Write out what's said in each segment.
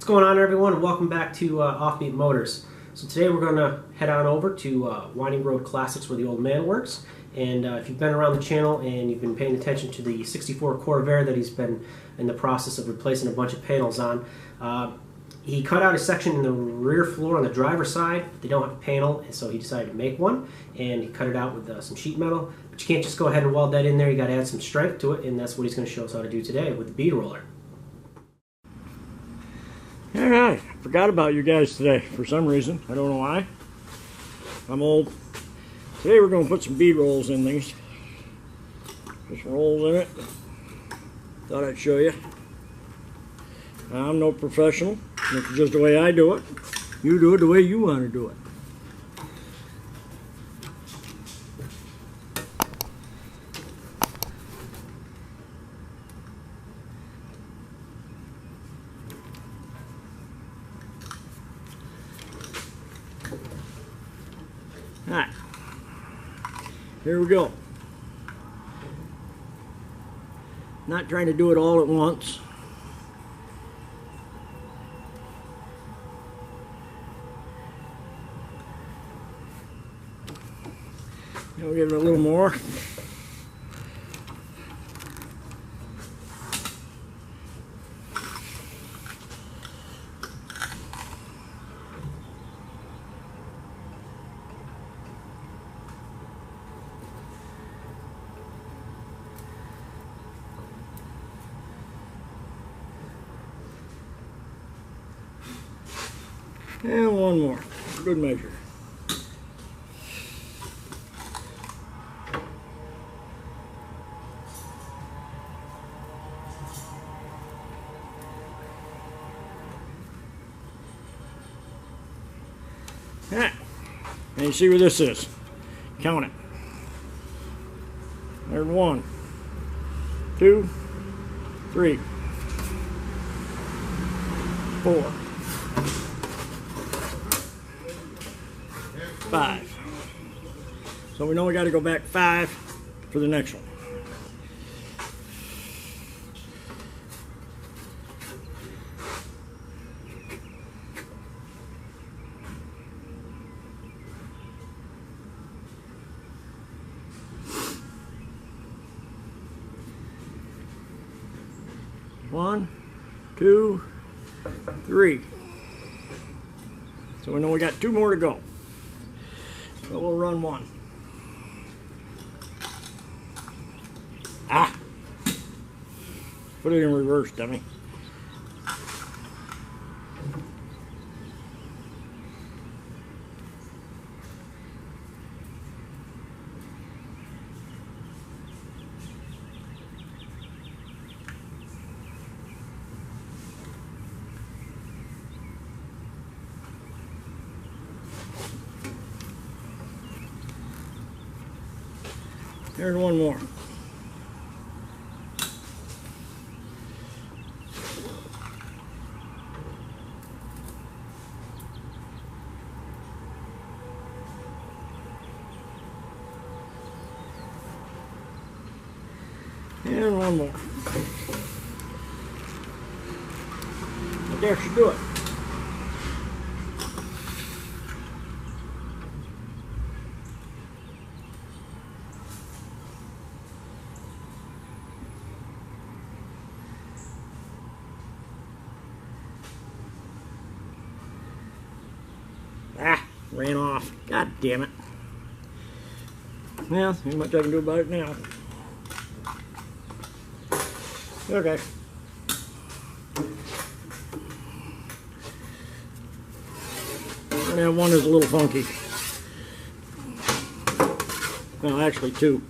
What's going on, everyone? Welcome back to Offbeat Motors. So today we're going to head on over to Winding Road Classics where the old man works. And if you've been around the channel and you've been paying attention to the 64 Corvair that he's been in the process of replacing a bunch of panels on, he cut out a section in the rear floor on the driver's side. They don't have a panel, and so he decided to make one, and he cut it out with some sheet metal. But you can't just go ahead and weld that in there. You got to add some strength to it, and that's what he's going to show us how to do today with the bead roller. Alright, forgot about you guys today for some reason. I don't know why. I'm old. Today we're going to put some bead rolls in these. Put some rolls in it. Thought I'd show you. I'm no professional. It's just the way I do it. You do it the way you want to do it. Alright, here we go. Not trying to do it all at once. We'll give it a little more. And one more. Good measure. Alright. And you see where this is. Count it. There's 1, 2, 3, 4, 5. So we know we got to go back 5 for the next one. One, 2, 3. So we know we got 2 more to go. So we'll run 1. Ah! Put it in reverse, dummy. There's 1 more. And 1 more. But there should do it. Ah, ran off. God damn it. Well, ain't much I can do about it now. Okay. Now 1 is a little funky. Well, actually 2.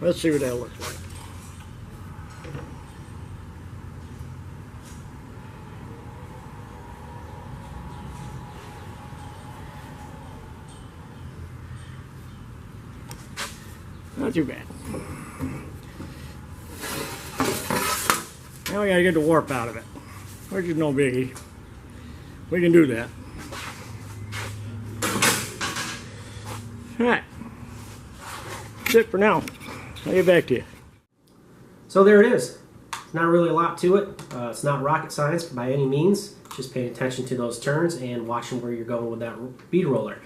Let's see what that looks like. Not too bad. Now we gotta get the warp out of it, which is no biggie. We can do that. Alright. That's it for now. I'll get back to you. So there it is. Not really a lot to it. It's not rocket science by any means. Just paying attention to those turns and watching where you're going with that bead roller.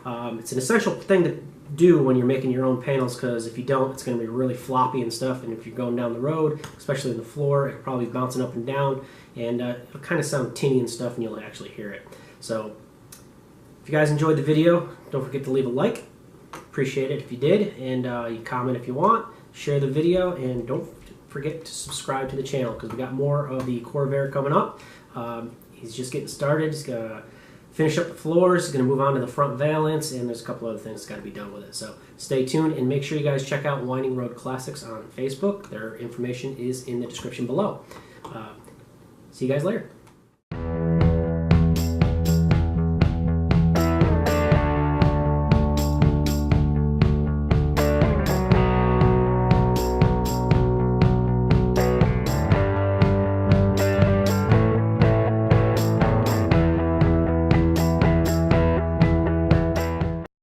It's an essential thing to do when you're making your own panels, because if you don't, it's going to be really floppy and stuff, and if you're going down the road, especially in the floor, it'll probably be bouncing up and down, and it'll kind of sound tinny and stuff, and you'll actually hear it. So if you guys enjoyed the video, don't forget to leave a like. Appreciate it if you did, and you comment if you want, share the video, and don't forget to subscribe to the channel, because we got more of the Corvair coming up. He's just getting started. He's gonna finish up the floors. He's going to move on to the front valance, and there's a couple other things that's got to be done with it. So stay tuned, and make sure you guys check out Winding Road Classics on Facebook. Their information is in the description below. See you guys later.